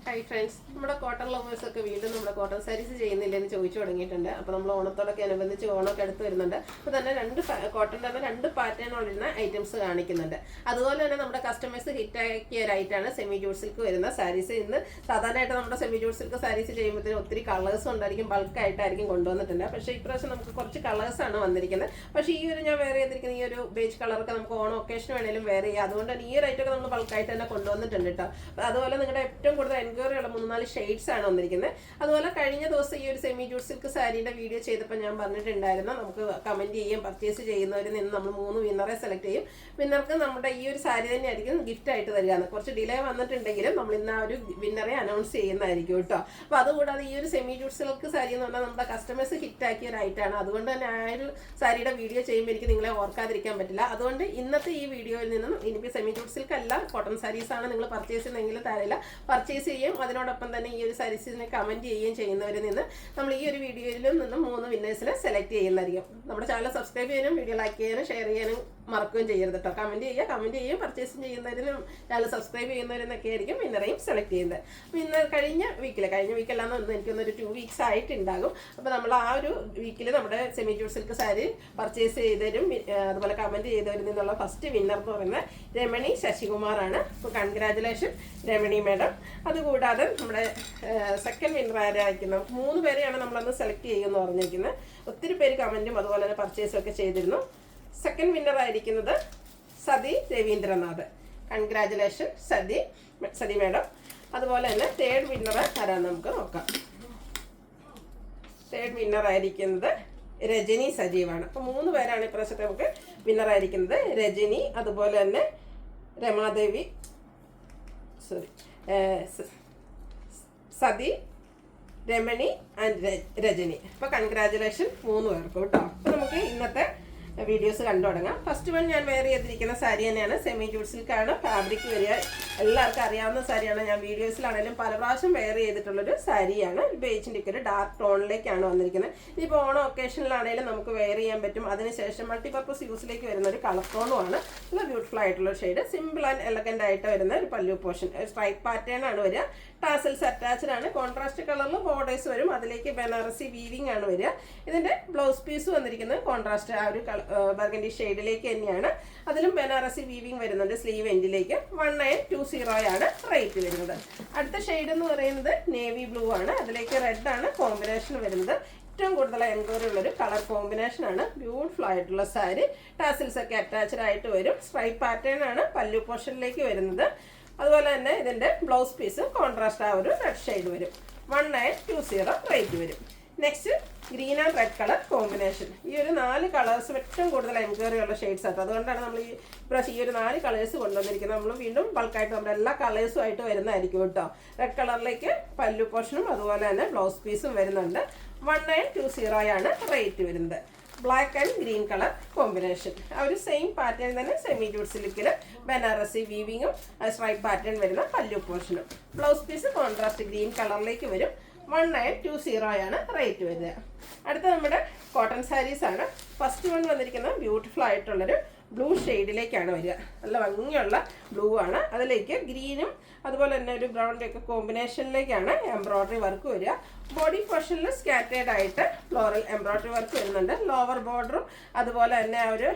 Hi friends, നമ്മുടെ cotton lovers ഒക്കെ വീണ്ടും നമ്മുടെ കോട്ടൺ സാരീസ് ചെയ്യുന്നില്ലെന്ന് ചോദിച്ചു തുടങ്ങിയിട്ടുണ്ട്. അപ്പോൾ നമ്മൾ ഓണത്തോടൊക്കെ അനുബന്ധിച്ച് ഓണമൊക്കെ അടുത്ത് വരുന്നുണ്ട്. അപ്പോൾ തന്നെ കോട്ടൺ തന്നെ രണ്ട് പാറ്റേൺ ഉള്ള ഐറ്റംസ് കാണിക്കുന്നുണ്ട്. അതുപോലെ തന്നെ നമ്മുടെ കസ്റ്റമേഴ്സ് ഹിറ്റാക്കിയ ഒരു ഐറ്റാണ് സെമി ജൂട്ട് സിൽക്ക് വരുന്ന സാരീസ്. ഇന്ന് സാധാരണയായിട്ട് നമ്മുടെ സെമി ജൂട്ട് സിൽക്ക് സാരീസ് ചെയ്യുമ്പോഴത്തേനും ഒത്തിരി കളേഴ്സ് ഉണ്ടായിരിക്കും, ബൾക്കായിട്ടായിരിക്കും കൊണ്ടുവന്നിട്ടുണ്ട്. പക്ഷേ ഇപ്രാവശ്യം നമുക്ക് കുറച്ച് കളേഴ്സാണ് വന്നിരിക്കുന്നത്. പക്ഷേ ഈ ഒരു ഞാൻ വേറെ ചെയ്തിരിക്കുന്ന ഈ ഒരു ബേജ് കളറൊക്കെ നമുക്ക് ഓണം ഒക്കേഷൻ വേണേലും വേറെ ചെയ്യാം. അതുകൊണ്ട് തന്നെ ഈ ഒരു ഐറ്റമൊക്കെ നമ്മൾ ബൾക്കായിട്ട് തന്നെ കൊണ്ടുവന്നിട്ടുണ്ട് കേട്ടോ. അതുപോലെ നിങ്ങളുടെ ഏറ്റവും കൂടുതൽ എൻക്വയറിയുള്ള 3-4 ഷെയ്ഡ്സ് ആണ് വന്നിരിക്കുന്നത്. അതുപോലെ കഴിഞ്ഞ ദിവസം ഈ ഒരു സെമി ജൂട്ട് സിൽക്ക് സാരിയുടെ വീഡിയോ ചെയ്തപ്പോൾ ഞാൻ പറഞ്ഞിട്ടുണ്ടായിരുന്നു, നമുക്ക് കമന്റ് ചെയ്യും, പർച്ചേസ് ചെയ്യുന്നവരിൽ നിന്ന് നമ്മൾ 3 വിന്നറെ സെലക്ട് ചെയ്യും. വിന്നർക്ക് നമ്മുടെ ഈ ഒരു സാരി തന്നെയായിരിക്കും ഗിഫ്റ്റ് ആയിട്ട് തരികയാണ്. കുറച്ച് ഡിലേ വന്നിട്ടുണ്ടെങ്കിലും നമ്മൾ ഇന്ന് ആ ഒരു വിന്നറെ അനൗൺസ് ചെയ്യുന്നതായിരിക്കും കേട്ടോ. അപ്പോൾ അതുകൂടാതെ ഈ ഒരു സെമി ജൂട്ട് സിൽക്ക് സാരി എന്ന് പറഞ്ഞാൽ നമ്മുടെ കസ്റ്റമേഴ്സ് ഹിറ്റാക്കിയ ഒരു ഐറ്റാണ്. അതുകൊണ്ട് തന്നെ ആ ഒരു സാരിയുടെ വീഡിയോ ചെയ്യുമ്പോൾ എനിക്ക് നിങ്ങളെ ഓർക്കാതിരിക്കാൻ പറ്റില്ല. അതുകൊണ്ട് ഇന്നത്തെ ഈ വീഡിയോയിൽ നിന്നും ഇനിയിപ്പോൾ സെമി ജൂട്ട് സിൽക്ക് അല്ല, കോട്ടൺ സാരീസ് ആണ് നിങ്ങൾ പർച്ചേസ് ചെയ്യുന്നതെങ്കിലും തരില്ല, പർച്ചേസ് ചെയ്യും. അതിനോടൊപ്പം തന്നെ ഈ ഒരു സാരീസിനെ കമന്റ് ചെയ്യുകയും ചെയ്യുന്നവരിൽ നിന്ന് നമ്മൾ ഈ ഒരു വീഡിയോയിൽ നിന്നും 3 വിന്നേഴ്സിനെ സെലക്ട് ചെയ്യുന്നതായിരിക്കും. നമ്മുടെ ചാനൽ സബ്സ്ക്രൈബ് ചെയ്യാനും വീഡിയോ ലൈക്ക് ചെയ്യാനും ഷെയർ ചെയ്യാനും മറക്കുകയും ചെയ്യരുത് കേട്ടോ. കമന്റ് ചെയ്യുകയും പർച്ചേസ് ചെയ്യുന്നവരിലും ചാനൽ സബ്സ്ക്രൈബ് ചെയ്യുന്നവരെന്നൊക്കെ ആയിരിക്കും വിന്നറേയും സെലക്ട് ചെയ്യുന്നത്. അപ്പോൾ ഇന്ന് കഴിഞ്ഞ വീക്കല്ലാന്ന് എനിക്കൊന്നൊരു 2 വീക്സ് ആയിട്ടുണ്ടാകും. അപ്പോൾ നമ്മൾ ആ ഒരു വീക്കിൽ നമ്മുടെ semi jute silk saree purchase ചെയ്തവരും അതുപോലെ കമന്റ് ചെയ്തവരിൽ നിന്നുള്ള ഫസ്റ്റ് വിന്നർ എന്ന് പറയുന്നത് രമണി ശശികുമാറാണ്. അപ്പോൾ കൺഗ്രാജുലേഷൻ രമണി മാഡം. അതുകൂടാതെ നമ്മുടെ സെക്കൻഡ് വിന്നർ ആരായിരിക്കുന്ന 3 പേരെയാണ് നമ്മളന്ന് സെലക്ട് ചെയ്യുമെന്ന് പറഞ്ഞിരിക്കുന്നത്. ഒത്തിരി പേര് കമന്റും അതുപോലെ തന്നെ പർച്ചേസും ഒക്കെ ചെയ്തിരുന്നു. സെക്കൻഡ് വിന്നർ ആയിരിക്കുന്നത് സതി രവീന്ദ്രനാഥ്. Congratulation Sathi madam. അതുപോലെ തന്നെ തേർഡ് വിന്നർ ആരാന്ന് നമുക്ക് നോക്കാം. തേർഡ് വിന്നർ ആയിരിക്കുന്നത് രജനി സജീവാണ്. അപ്പോൾ 3 പേരാണ് ഇപ്രാവശ്യത്തെ നമുക്ക് വിന്നർ ആയിരിക്കുന്നത്. രജനി, അതുപോലെ തന്നെ രമാദേവി, സതി, രമണി ആൻഡ് രജനി. അപ്പോൾ കൺഗ്രാജുലേഷൻ 3 പേർക്കും കേട്ടോ. അപ്പോൾ നമുക്ക് ഇന്നത്തെ വീഡിയോസ് കണ്ടു തുടങ്ങാം. ഫസ്റ്റ് വൺ ഞാൻ വെയർ ചെയ്തിരിക്കുന്ന സാരി തന്നെയാണ്. സെമി ജൂട്ട് സിൽക്കാണ് ഫാബ്രിക് വരിക. എല്ലാവർക്കും അറിയാവുന്ന സാരിയാണ്. ഞാൻ വീഡിയോസിലാണെങ്കിലും പല പ്രാവശ്യം വെയർ ചെയ്തിട്ടുള്ളൊരു സാരിയാണ്. ബേജിൻ്റെ ഒക്കെ ഒരു ഡാർക്ക് ടോണിലേക്കാണ് വന്നിരിക്കുന്നത്. ഇപ്പോൾ ഓണം ഒക്കേഷനിലാണെങ്കിലും നമുക്ക് വെയർ ചെയ്യാൻ പറ്റും. അതിനുശേഷം മൾട്ടിപർപ്പസ് യൂസിലേക്ക് വരുന്ന ഒരു കളർ ടോണുമാണ്. നല്ല ബ്യൂട്ടിഫുൾ ആയിട്ടുള്ള ഷെയ്ഡ്. സിമ്പിൾ ആൻഡ് എലഗൻ്റ് ആയിട്ട് വരുന്ന ഒരു പല്ലു പോർഷൻ. സ്ട്രൈപ്പ് പാറ്റേൺ ആണ് വരിക. ടാസൽസ് അറ്റാച്ച്ഡ് ആണ്. കോൺട്രാസ്റ്റ് കളറിൽ ബോർഡേഴ്സ് വരും. അതിലേക്ക് ബനാറസി വീവിംഗ് ആണ് വരിക. ഇതിൻ്റെ ബ്ലൗസ് പീസ് വന്നിരിക്കുന്നത് കോൺട്രാസ്റ്റ് ആ ഒരു ബർഗൻഡി ഷെയ്ഡിലേക്ക് തന്നെയാണ്. അതിലും ബനാറസി വീവിംഗ് വരുന്നുണ്ട് സ്ലീവ് എൻഡിലേക്ക്. 1920 ആണ് റേറ്റ് വരുന്നത്. അടുത്ത ഷെയ്ഡ് എന്ന് പറയുന്നത് നേവി ബ്ലൂ ആണ്. അതിലേക്ക് റെഡ് ആണ് കോമ്പിനേഷൻ വരുന്നത്. ഏറ്റവും കൂടുതൽ എൻക്വയറി ഉള്ളൊരു കളർ കോമ്പിനേഷൻ ആണ്. ബ്യൂട്ടിഫുൾ ആയിട്ടുള്ള സാരി. ടാസിൽസ് ഒക്കെ അറ്റാച്ച്ഡ് ആയിട്ട് വരും. സ്ട്രൈപ്പ് പാറ്റേൺ ആണ് പല്ലു പോർഷനിലേക്ക് വരുന്നത്. അതുപോലെ തന്നെ ഇതിൻ്റെ ബ്ലൗസ് പീസ് കോൺട്രാസ്റ്റ് ആ ഒരു റെഡ് ഷെയ്ഡ് വരും. 1920 റേറ്റ് വരും. Next green and red colour combination. ഈ ഒരു 4 കളേഴ്സും ഏറ്റവും കൂടുതൽ എൻക്വയറി ഉള്ള ഷെയ്ഡ്സ് ആട്ടോ. അതുകൊണ്ടാണ് നമ്മൾ ഈ ഒരു 4 കളേഴ്സ് കൊണ്ടുവന്നിരിക്കുന്നത്. നമ്മൾ വീണ്ടും ബൾക്കായിട്ട് നമ്മുടെ എല്ലാ കളേഴ്സും ആയിട്ട് വരുന്നതായിരിക്കും കേട്ടോ. റെഡ് കളറിലേക്ക് പല്ലു പോർഷനും അതുപോലെ തന്നെ ബ്ലൗസ് പീസും വരുന്നുണ്ട്. 1920 ആണ് റേറ്റ് വരുന്നത്. Black and green colour combination. ആ ഒരു സെയിം പാറ്റേൺ തന്നെ സെമി ജൂട്ട് സിൽക്കിൽ ബനാറസി വീവിങ്ങും സ്ട്രൈപ്പ് പാറ്റേൺ വരുന്ന പല്ലു പോർഷനും. ബ്ലൗസ് പീസ് കോൺട്രാസ്റ്റ് ഗ്രീൻ കളറിലേക്ക് വരും. 1920 ആണ് റേറ്റ് വരുന്നത്. അടുത്ത നമ്മുടെ കോട്ടൺ സാരീസ് ആണ്. ഫസ്റ്റ് വൺ വന്നിരിക്കുന്നത് ബ്യൂട്ടിഫുൾ ആയിട്ടുള്ളൊരു ബ്ലൂ ഷെയ്ഡിലേക്കാണ് വരിക. നല്ല ഭംഗിയുള്ള ബ്ലൂ ആണ്. അതിലേക്ക് ഗ്രീനും അതുപോലെ തന്നെ ഒരു ബ്രൗണിൻ്റെ ഒക്കെ കോമ്പിനേഷനിലേക്കാണ് എംബ്രോയ്ഡറി വർക്ക് വരിക. ബോഡി പോർഷനിൽ സ്കാറ്റേഡ് ആയിട്ട് ഫ്ലോറൽ എംബ്രോയ്ഡറി വർക്ക് വരുന്നുണ്ട്. ലോവർ ബോർഡറും അതുപോലെ തന്നെ ആ ഒരു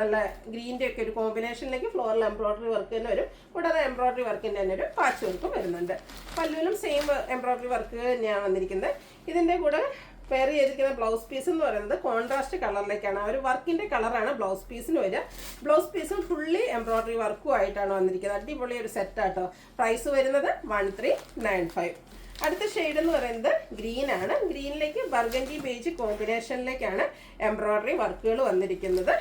നല്ല ഗ്രീൻ്റെ ഒക്കെ ഒരു കോമ്പിനേഷനിലേക്ക് ഫ്ലോറൽ എംബ്രോയ്ഡറി വർക്ക് തന്നെ വരും. കൂടാതെ എംബ്രോയ്ഡറി വർക്കിൻ്റെ തന്നെ ഒരു പാച്ച് വർക്കും വരുന്നുണ്ട്. പല്ലുവിലും സെയിം എംബ്രോയ്ഡറി വർക്ക് തന്നെയാണ് വന്നിരിക്കുന്നത്. ഇതിൻ്റെ കൂടെ പെയർ ചെയ്തിരിക്കുന്ന ബ്ലൗസ് പീസ് എന്ന് പറയുന്നത് കോൺട്രാസ്റ്റ് കളറിലേക്കാണ്. ആ ഒരു വർക്കിൻ്റെ കളറാണ് ബ്ലൗസ് പീസിന് വരിക. ബ്ലൗസ് പീസും ഫുള്ളി എംബ്രോയ്ഡറി വർക്കും ആയിട്ടാണ് വന്നിരിക്കുന്നത്. അടിപൊളി ഒരു സെറ്റാട്ടോ. പ്രൈസ് വരുന്നത് 1395. അടുത്ത ഷെയ്ഡ് എന്ന് പറയുന്നത് ഗ്രീൻ ആണ്. ഗ്രീനിലേക്ക് ബർഗൻഡി ബേജ് കോമ്പിനേഷനിലേക്കാണ് എംബ്രോയ്ഡറി വർക്കുകൾ വന്നിരിക്കുന്നത്.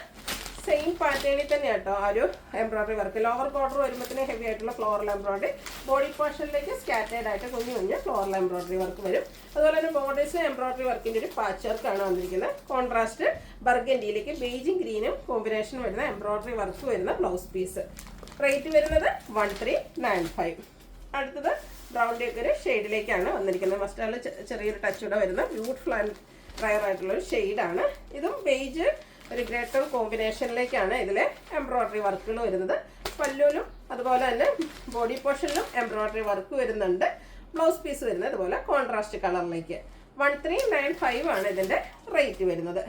സെയിം പാറ്റേണിൽ തന്നെ കേട്ടോ ആ ഒരു എംബ്രോയ്ഡറി വർക്ക്. ലോവർ ബോർഡർ വരുമ്പോഴത്തേന് ഹെവി ആയിട്ടുള്ള ഫ്ലോറൽ എംബ്രോയ്ഡറി. ബോഡി പോർഷനിലേക്ക് സ്കാറ്റേഡ് ആയിട്ട് കുഞ്ഞു ഫ്ലോറൽ എംബ്രോയ്ഡറി വർക്ക് വരും. അതുപോലെ തന്നെ ബോർഡേഴ്സ് എംബ്രോയ്ഡറി വർക്കിൻ്റെ ഒരു പാച്ച് വർക്കാണ് വന്നിരിക്കുന്നത്. കോൺട്രാസ്റ്റ് ബർഗൻഡിയിലേക്ക് ബേജും ഗ്രീനും കോമ്പിനേഷൻ വരുന്ന എംബ്രോയ്ഡറി വർക്ക് വരുന്ന ബ്ലൗസ് പീസ്. റേറ്റ് വരുന്നത് 1395. അടുത്തത് ബ്രൗണിൻ്റെ ഒക്കെ ഒരു ഷെയ്ഡിലേക്കാണ് വന്നിരിക്കുന്നത്. മസ്റ്റാറിൽ ചെറിയൊരു ടച്ച് കൂടെ വരുന്ന ബ്യൂട്ടിഫുൾ ആൻഡ് റയർ ആയിട്ടുള്ളൊരു ഷെയ്ഡാണ്. ഇതും ബേജ് ഒരു ഗ്രേറ്റർ കോമ്പിനേഷനിലേക്കാണ് ഇതിലെ എംബ്രോയ്ഡറി വർക്കുകൾ വരുന്നത്. പല്ലുവിലും അതുപോലെ തന്നെ ബോഡി പോർഷനിലും എംബ്രോയ്ഡറി വർക്ക് വരുന്നുണ്ട്. ബ്ലൗസ് പീസ് വരുന്നത് ഇതുപോലെ കോൺട്രാസ്റ്റ് കളറിലേക്ക്. 1395 ആണ് ഇതിൻ്റെ റേറ്റ് വരുന്നത്.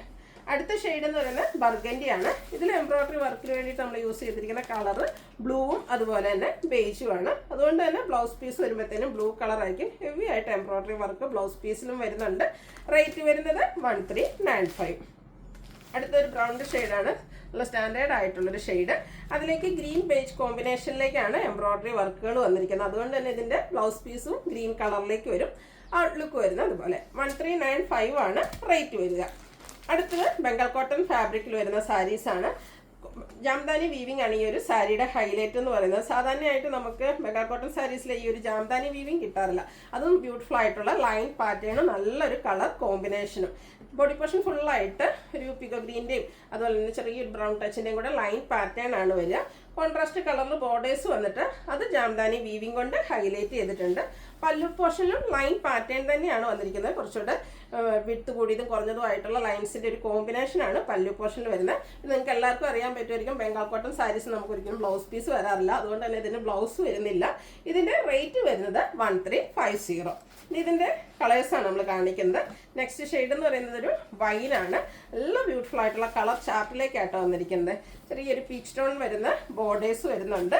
അടുത്ത ഷെയ്ഡ് എന്ന് പറയുന്നത് ബർഗൻഡി ആണ്. ഇതിൽ എംബ്രോയിഡറി വർക്കിന് വേണ്ടിയിട്ട് നമ്മൾ യൂസ് ചെയ്തിരിക്കുന്ന കളർ ബ്ലൂവും അതുപോലെ തന്നെ ബേജും ആണ്. അതുകൊണ്ട് തന്നെ ബ്ലൗസ് പീസ് വരുമ്പോഴത്തേനും ബ്ലൂ കളർ ആയിരിക്കും. ഹെവി ആയിട്ട് എംബ്രോയിഡറി വർക്ക് ബ്ലൗസ് പീസിലും വരുന്നുണ്ട്. റേറ്റ് വരുന്നത് 1395. അടുത്തൊരു ബ്രൗൺ ഷെയ്ഡാണ്, നല്ല സ്റ്റാൻഡേർഡ് ആയിട്ടുള്ളൊരു ഷെയ്ഡ്. അതിലേക്ക് ഗ്രീൻ ബേജ് കോമ്പിനേഷനിലേക്കാണ് എംബ്രോയിഡറി വർക്കുകൾ വന്നിരിക്കുന്നത്. അതുകൊണ്ട് തന്നെ ഇതിൻ്റെ ബ്ലൗസ് പീസും ഗ്രീൻ കളറിലേക്ക് വരും. ഔട്ട്ലുക്ക് വരുന്നത് അതുപോലെ. 1395 ആണ് റേറ്റ് വരിക. അടുത്തത് ബംഗാൾ കോട്ടൺ ഫാബ്രിക്കിൽ വരുന്ന സാരീസാണ്. ജാംദാനി വീവിംഗ് ആണ് ഈ ഒരു സാരിയുടെ ഹൈലൈറ്റ് എന്ന് പറയുന്നത്. സാധാരണയായിട്ട് നമുക്ക് ബംഗാൾ കോട്ടൺ സാരീസിലെ ഈ ഒരു ജാംദാനി വീവിംഗ് കിട്ടാറില്ല. അതും ബ്യൂട്ടിഫുൾ ആയിട്ടുള്ള ലൈൻ പാറ്റേണും നല്ലൊരു കളർ കോമ്പിനേഷനും. ബോഡി പോർഷൻ ഫുള്ളായിട്ട് ഒരു പിക്കോ ഗ്രീൻ്റെയും അതുപോലെ തന്നെ ചെറിയൊരു ബ്രൗൺ ടച്ചിൻ്റെയും കൂടെ ലൈൻ പാറ്റേൺ ആണ് വരിക. കോൺട്രാസ്റ്റ് കളറിൽ ബോർഡേഴ്സ് വന്നിട്ട് അത് ജാംദാനി വീവിംഗ് കൊണ്ട് ഹൈലൈറ്റ് ചെയ്തിട്ടുണ്ട്. പല്ലു പോർഷനിലും ലൈൻ പാറ്റേൺ തന്നെയാണ് വന്നിരിക്കുന്നത്. കുറച്ചുകൂടെ വിട്ട് കൂടിയതും കുറഞ്ഞതും ആയിട്ടുള്ള ലൈൻസിൻ്റെ ഒരു കോമ്പിനേഷനാണ് പല്ലു പോർഷനിൽ വരുന്നത്. നിങ്ങൾക്ക് എല്ലാവർക്കും അറിയാൻ പറ്റുമായിരിക്കും, ബംഗാൾ കോട്ടൺ സാരീസ് നമുക്ക് ഒരിക്കലും ബ്ലൗസ് പീസ് വരാറില്ല. അതുകൊണ്ട് തന്നെ ഇതിന് ബ്ലൗസ് വരുന്നില്ല. ഇതിൻ്റെ റേറ്റ് വരുന്നത് 1350. ഇതിൻ്റെ കളേഴ്സാണ് നമ്മൾ കാണിക്കുന്നത്. നെക്സ്റ്റ് ഷെയ്ഡ് എന്ന് പറയുന്നത് ഒരു വൈനാണ്. നല്ല ബ്യൂട്ടിഫുൾ ആയിട്ടുള്ള കളർ ചാർട്ടിലേക്കായിട്ടാണ് വന്നിരിക്കുന്നത്. ചെറിയൊരു പീച്ച് ടോൺ വരുന്ന ബോർഡേഴ്സ് വരുന്നുണ്ട്.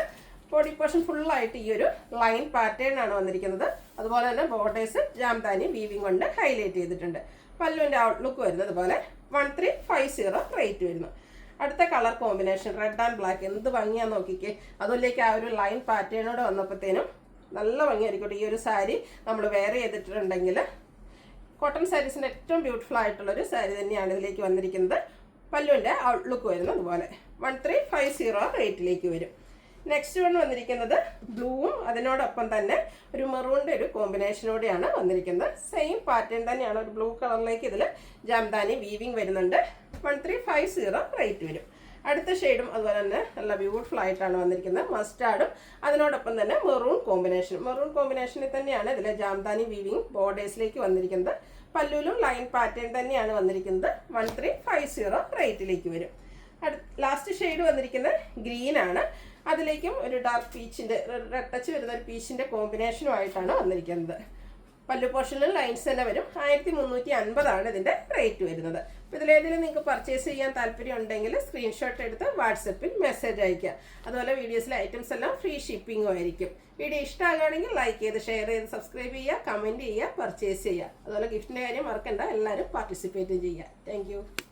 ബോഡി പോർഷൻ ഫുള്ളായിട്ട് ഈ ഒരു ലൈൻ പാറ്റേൺ ആണ് വന്നിരിക്കുന്നത്. അതുപോലെ തന്നെ ബോർഡേഴ്സ് ജാംദാനി വീവിംഗ് കൊണ്ട് ഹൈലൈറ്റ് ചെയ്തിട്ടുണ്ട്. പല്ലുവിൻ്റെ ഔട്ട്ലുക്ക് വരുന്നത് പോലെ 1350 റേറ്റ് വരുന്നു. അടുത്ത colour combination red and black. എന്ത് ഭംഗിയാന്ന് നോക്കിക്കേ. അതിലേക്ക് ആ ഒരു ലൈൻ പാറ്റേണോട് വന്നപ്പോഴത്തേനും നല്ല ഭംഗിയായിരിക്കട്ടെ. ഈ ഒരു സാരി നമ്മൾ വെയർ ചെയ്തിട്ടുണ്ടെങ്കിൽ കോട്ടൺ സാരീസിൻ്റെ ഏറ്റവും ബ്യൂട്ടിഫുൾ ആയിട്ടുള്ളൊരു സാരി തന്നെയാണ് ഇതിലേക്ക് വന്നിരിക്കുന്നത്. പല്ലുവിൻ്റെ ഔട്ട്ലുക്ക് വരുന്നത് അതുപോലെ. 1350 റേറ്റിലേക്ക് വരും. നെക്സ്റ്റ് വൺ വന്നിരിക്കുന്നത് ബ്ലൂവും അതിനോടൊപ്പം തന്നെ ഒരു മെറൂണിൻ്റെ ഒരു കോമ്പിനേഷനോടെയാണ് വന്നിരിക്കുന്നത്. സെയിം പാറ്റേൺ തന്നെയാണ്. ഒരു ബ്ലൂ കളറിലേക്ക് ഇതിൽ ജാംദാനി വീവിംഗ് വരുന്നുണ്ട്. 1350 റേറ്റ് വരും. അടുത്ത ഷെയ്ഡും അതുപോലെ തന്നെ നല്ല ബ്യൂട്ടിഫുൾ ആയിട്ടാണ് വന്നിരിക്കുന്നത്. മസ്റ്റാർഡും അതിനോടൊപ്പം തന്നെ മെറൂൺ കോമ്പിനേഷനും. മെറൂൺ കോമ്പിനേഷനിൽ തന്നെയാണ് ഇതിലെ ജാംദാനി വീവിംഗ് ബോർഡേഴ്സിലേക്ക് വന്നിരിക്കുന്നത്. പല്ലുവിലും ലൈൻ പാറ്റേൺ തന്നെയാണ് വന്നിരിക്കുന്നത്. 1350 റേറ്റിലേക്ക് വരും. ലാസ്റ്റ് ഷെയ്ഡ് വന്നിരിക്കുന്നത് ഗ്രീനാണ്. അതിലേക്കും ഒരു ഡാർക്ക് പീച്ചിൻ്റെ റെഡ് ടച്ച് വരുന്ന ഒരു പീച്ചിൻ്റെ കോമ്പിനേഷനുമായിട്ടാണ് വന്നിരിക്കുന്നത്. പല്ലു പോർഷനിൽ ലൈൻസ് തന്നെ വരും. 1350 ഇതിൻ്റെ റേറ്റ് വരുന്നത്. അപ്പോൾ ഇതിലേതെങ്കിലും നിങ്ങൾക്ക് പർച്ചേസ് ചെയ്യാൻ താല്പര്യം ഉണ്ടെങ്കിൽ സ്ക്രീൻഷോട്ട് എടുത്ത് വാട്സപ്പിൽ മെസ്സേജ് അയയ്ക്കുക. അതുപോലെ വീഡിയോസിലെ ഐറ്റംസ് എല്ലാം ഫ്രീ ഷിപ്പിംഗും ആയിരിക്കും. വീഡിയോ ഇഷ്ടമാകുകയാണെങ്കിൽ ലൈക്ക് ചെയ്ത് ഷെയർ ചെയ്ത് സബ്സ്ക്രൈബ് ചെയ്യുക, കമൻറ്റ് ചെയ്യുക, പർച്ചേസ് ചെയ്യുക. അതുപോലെ ഗിഫ്റ്റിൻ്റെ കാര്യം മറക്കണ്ട, എല്ലാവരും പാർട്ടിസിപ്പേറ്റ് ചെയ്യുക. താങ്ക്